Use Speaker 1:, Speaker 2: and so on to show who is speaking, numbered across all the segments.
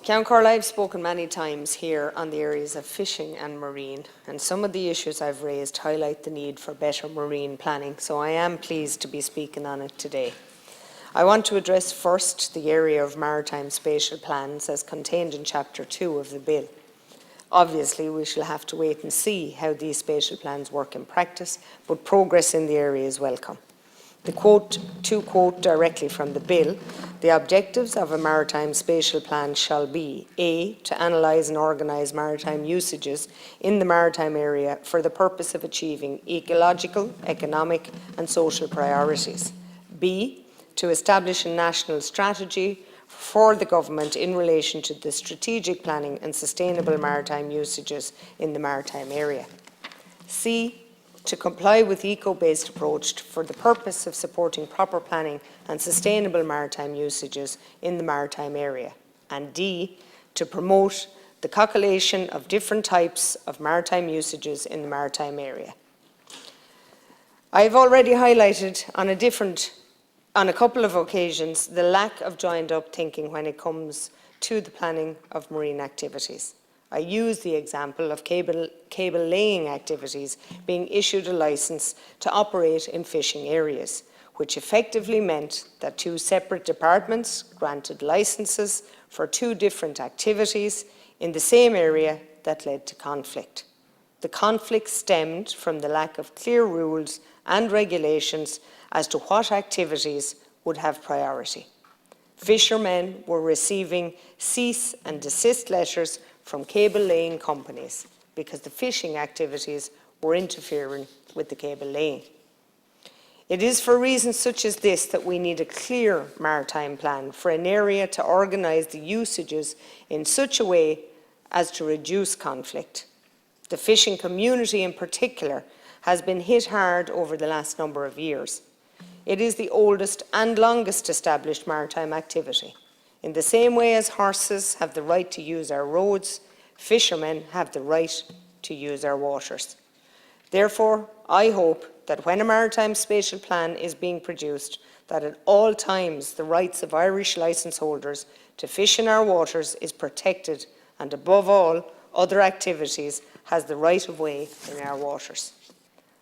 Speaker 1: Ceann Comhairle, I've spoken many times here on the areas of fishing and marine, and some of the issues I've raised highlight the need for better marine planning, so I am pleased to be speaking on it today. I want to address first the area of maritime spatial plans as contained in Chapter 2 of the Bill. Obviously, we shall have to wait and see how these spatial plans work in practice, but progress in the area is welcome. To quote directly from the Bill, the objectives of a maritime spatial plan shall be A. To analyse and organise maritime usages in the maritime area for the purpose of achieving ecological, economic and social priorities. B. To establish a national strategy for the government in relation to the strategic planning and sustainable maritime usages in the maritime area. C. To comply with the eco-based approach for the purpose of supporting proper planning and sustainable maritime usages in the maritime area. And D. To promote the calculation of different types of maritime usages in the maritime area. I have already highlighted on a couple of occasions the lack of joined-up thinking when it comes to the planning of marine activities. I use the example of cable laying activities being issued a licence to operate in fishing areas, which effectively meant that two separate departments granted licences for two different activities in the same area that led to conflict. The conflict stemmed from the lack of clear rules and regulations as to what activities would have priority. Fishermen were receiving cease and desist letters from cable laying companies because the fishing activities were interfering with the cable laying. It is for reasons such as this that we need a clear maritime plan for an area to organise the usages in such a way as to reduce conflict. The fishing community in particular has been hit hard over the last number of years. It is the oldest and longest established maritime activity. In the same way as horses have the right to use our roads, fishermen have the right to use our waters. Therefore, I hope that when a maritime spatial plan is being produced, that at all times the rights of Irish licence holders to fish in our waters is protected, and above all, other activities has the right of way in our waters.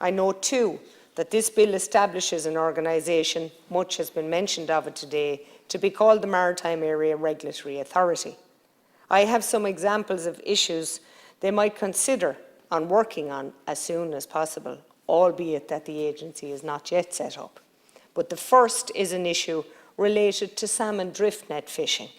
Speaker 1: I note too that this bill establishes an organisation, much has been mentioned of it today, to be called the Maritime Area Regulatory Authority. I have some examples of issues they might consider on working on as soon as possible, albeit that the agency is not yet set up. But the first is an issue related to salmon drift net fishing.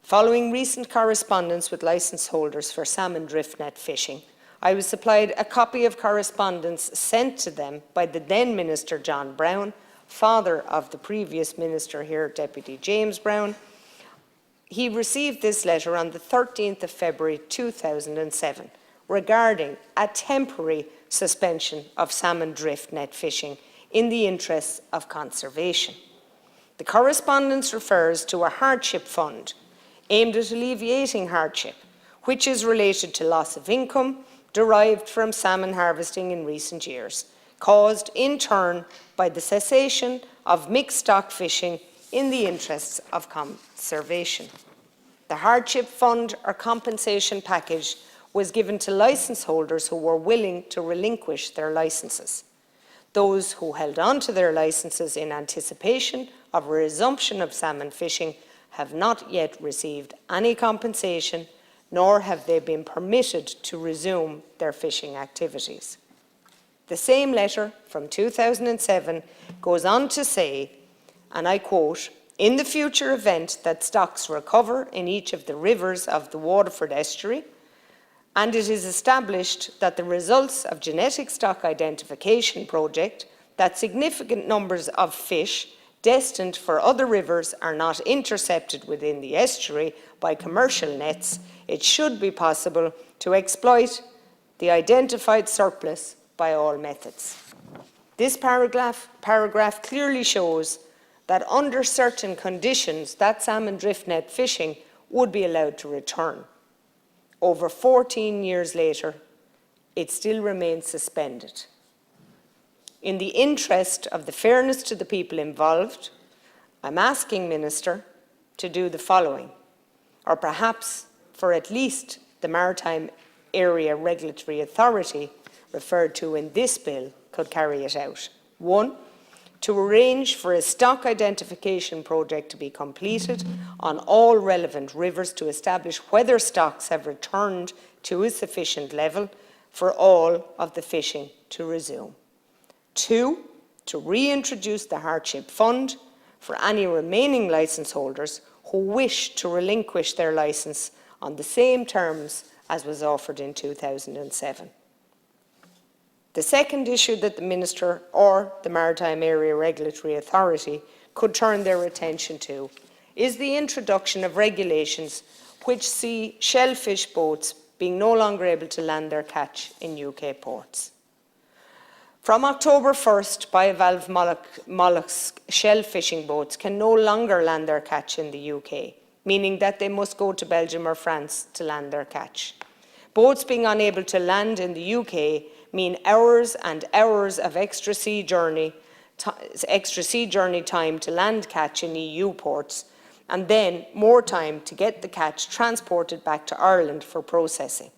Speaker 1: Following recent correspondence with licence holders for salmon drift net fishing, I was supplied a copy of correspondence sent to them by the then Minister John Brown, father of the previous Minister here, Deputy James Brown. He received this letter on the 13th of February 2007 regarding a temporary suspension of salmon drift net fishing in the interests of conservation. The correspondence refers to a hardship fund aimed at alleviating hardship, which is related to loss of income derived from salmon harvesting in recent years, caused in turn by the cessation of mixed stock fishing in the interests of conservation. The hardship fund or compensation package was given to licence holders who were willing to relinquish their licences. Those who held on to their licences in anticipation of a resumption of salmon fishing have not yet received any compensation, nor have they been permitted to resume their fishing activities. The same letter from 2007 goes on to say, and I quote, "In the future event that stocks recover in each of the rivers of the Waterford estuary, and it is established that the results of genetic stock identification project that significant numbers of fish destined for other rivers are not intercepted within the estuary by commercial nets, it should be possible to exploit the identified surplus by all methods." This paragraph clearly shows that under certain conditions that salmon drift net fishing would be allowed to return. Over 14 years later, it still remains suspended. In the interest of the fairness to the people involved, I'm asking Minister to do the following. or perhaps for at least the Maritime Area Regulatory Authority referred to in this bill could carry it out. 1, to arrange for a stock identification project to be completed on all relevant rivers to establish whether stocks have returned to a sufficient level for all of the fishing to resume. 2, to reintroduce the hardship fund for any remaining licence holders who wish to relinquish their licence on the same terms as was offered in 2007. The second issue that the Minister or the Maritime Area Regulatory Authority could turn their attention to is the introduction of regulations which see shellfish boats being no longer able to land their catch in UK ports. From October 1st, bivalve mollusk shell fishing boats can no longer land their catch in the UK, meaning that they must go to Belgium or France to land their catch. Boats being unable to land in the UK mean hours and hours of extra sea journey time to land catch in EU ports, and then more time to get the catch transported back to Ireland for processing.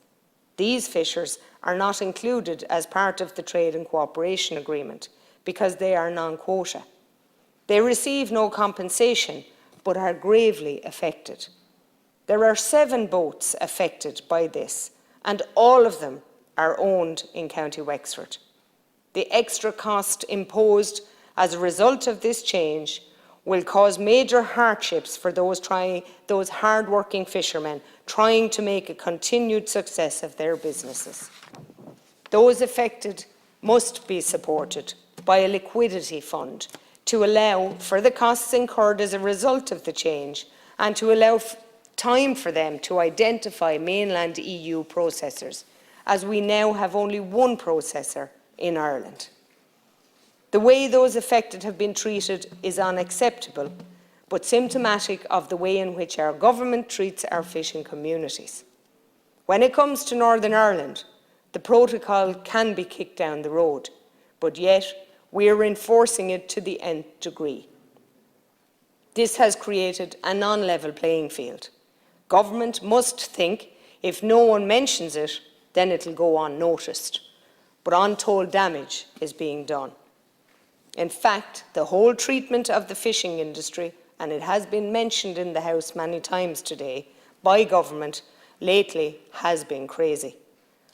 Speaker 1: These fishers are not included as part of the Trade and Cooperation Agreement because they are non-quota. They receive no compensation but are gravely affected. There are 7 boats affected by this, and all of them are owned in County Wexford. The extra cost imposed as a result of this change will cause major hardships for those hard-working fishermen trying to make a continued success of their businesses. Those affected must be supported by a liquidity fund to allow for the costs incurred as a result of the change and to allow time for them to identify mainland EU processors, as we now have only one processor in Ireland. The way those affected have been treated is unacceptable, but symptomatic of the way in which our government treats our fishing communities. When it comes to Northern Ireland, the protocol can be kicked down the road, but yet we are enforcing it to the nth degree. This has created a non-level playing field. Government must think if no one mentions it, then it'll go unnoticed. But untold damage is being done. In fact, the whole treatment of the fishing industry, and it has been mentioned in the House many times today, by government lately has been crazy.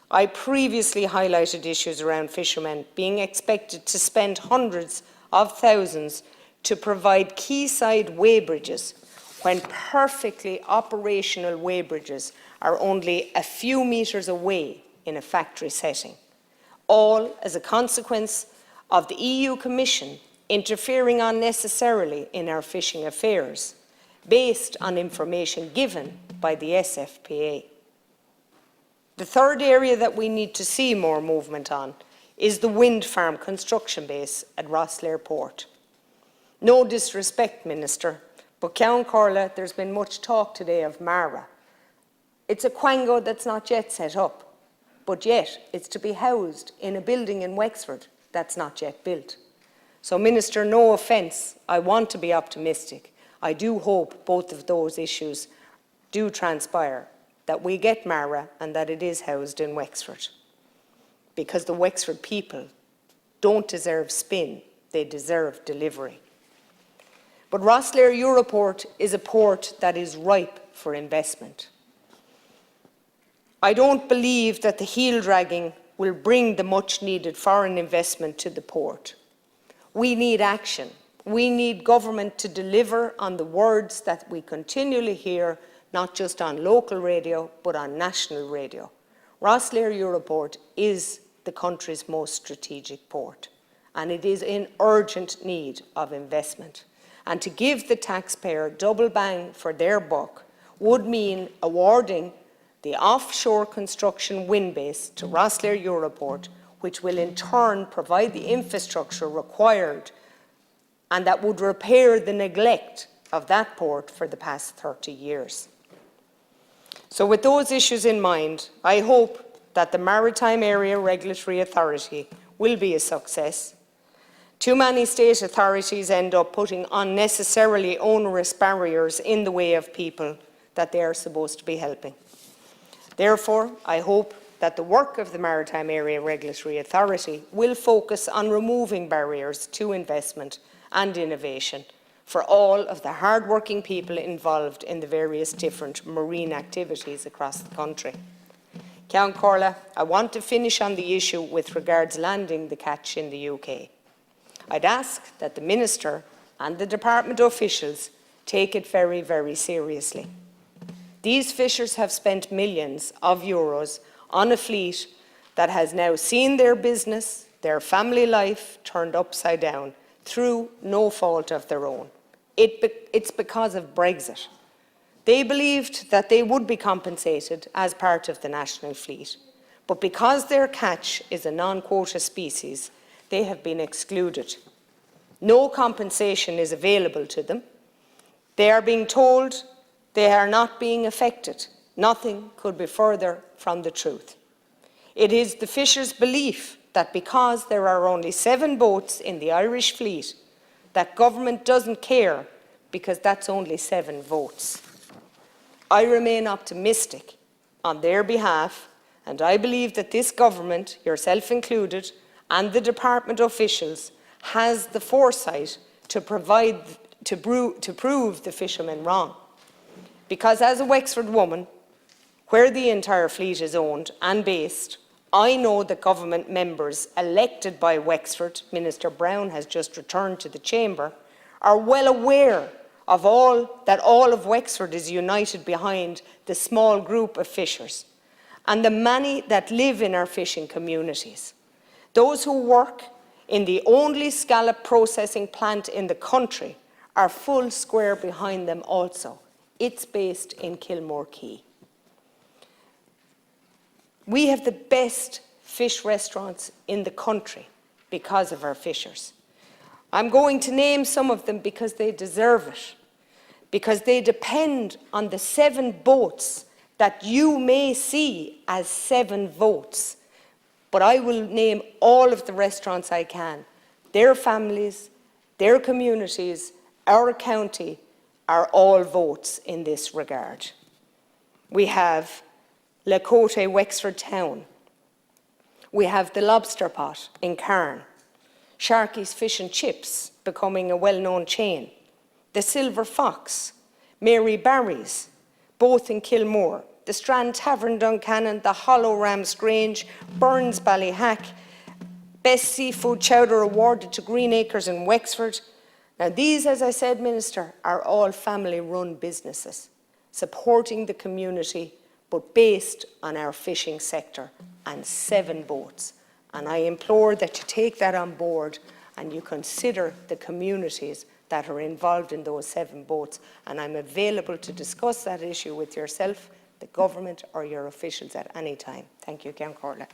Speaker 1: I previously highlighted issues around fishermen being expected to spend hundreds of thousands to provide quayside weighbridges when perfectly operational weighbridges are only a few metres away in a factory setting, all as a consequence of the EU Commission interfering unnecessarily in our fishing affairs, based on information given by the SFPA. The third area that we need to see more movement on is the wind farm construction base at Rosslare Port. No disrespect, Minister, but Ceann Corla, there's been much talk today of Mara. It's a quango that's not yet set up, but yet it's to be housed in a building in Wexford that's not yet built. So, Minister, no offence, I want to be optimistic. I do hope both of those issues do transpire, that we get Mara and that it is housed in Wexford. Because the Wexford people don't deserve spin, they deserve delivery. But Rosslare Europort is a port that is ripe for investment. I don't believe that the heel dragging will bring the much needed foreign investment to the port. We need action. We need government to deliver on the words that we continually hear, not just on local radio, but on national radio. Rosslare Europort is the country's most strategic port, and it is in urgent need of investment. And to give the taxpayer double bang for their buck would mean awarding the offshore construction wind base to Rosslare Europort, which will in turn provide the infrastructure required and that would repair the neglect of that port for the past 30 years. So with those issues in mind, I hope that the Maritime Area Regulatory Authority will be a success. Too many state authorities end up putting unnecessarily onerous barriers in the way of people that they are supposed to be helping. Therefore, I hope that the work of the Maritime Area Regulatory Authority will focus on removing barriers to investment and innovation for all of the hard-working people involved in the various different marine activities across the country. Ceann Comhairle, I want to finish on the issue with regards landing the catch in the UK. I'd ask that the Minister and the Department officials take it very, very seriously. These fishers have spent millions of euros on a fleet that has now seen their business, their family life turned upside down through no fault of their own. It's because of Brexit. They believed that they would be compensated as part of the national fleet, but because their catch is a non-quota species, they have been excluded. No compensation is available to them. They are being told they are not being affected. Nothing could be further from the truth. It is the fishers' belief that because there are only 7 boats in the Irish fleet, that government doesn't care because that's only 7 votes. I remain optimistic on their behalf, and I believe that this government, yourself included, and the department officials has the foresight to prove the fishermen wrong. Because as a Wexford woman, where the entire fleet is owned and based, I know that government members elected by Wexford, Minister Brown has just returned to the chamber, are well aware of that all of Wexford is united behind the small group of fishers and the many that live in our fishing communities. Those who work in the only scallop processing plant in the country are full square behind them also. It's based in Kilmore Quay. We have the best fish restaurants in the country because of our fishers. I'm going to name some of them because they deserve it, because they depend on the 7 boats that you may see as 7 votes. But I will name all of the restaurants I can. Their families, their communities, our county are all votes in this regard. We have La Côte Wexford Town. We have the Lobster Pot in Carn. Sharky's Fish and Chips becoming a well-known chain. The Silver Fox, Mary Barry's, both in Kilmore. The Strand Tavern Duncannon, the Hollow Rams Grange, Burns Ballyhack, Best Seafood Chowder awarded to Green Acres in Wexford. Now these, as I said, Minister, are all family-run businesses, supporting the community, but based on our fishing sector, and 7 boats. And I implore that you take that on board and you consider the communities that are involved in those 7 boats. And I'm available to discuss that issue with yourself, the government or your officials at any time. Thank you, Ceann Comhairle.